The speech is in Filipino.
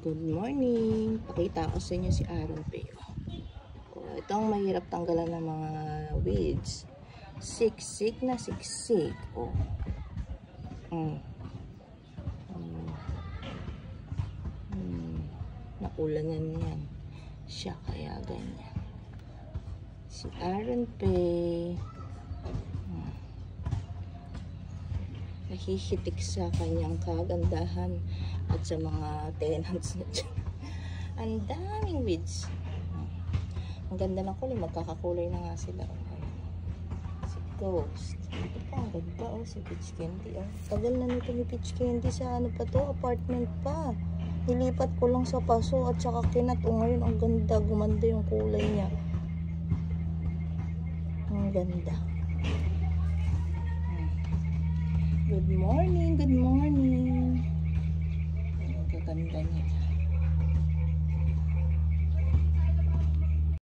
Good morning. Pakita ko sa inyo si Aaron Peo. Ito ang mahirap tanggalan ng mga weeds. Siksik na siksik. Nakulanan yan. Siya kaya ganyan. Si Aaron Peo. Nahihitik sa kanyang kagandahan at sa mga tenants na dyan. Ang daming weeds. Ang ganda ng kulay. Magkakakulay na nga sila. Si Ghost. Ito ang ganda si Peach Candy. Tagal na nito ni Peach Candy sa ano pa to, apartment pa. Nilipat ko lang sa paso at saka kinat. Ngayon ang ganda. Gumanda yung kulay niya. Ang ganda. Good morning, good morning. Ang gaganda niya.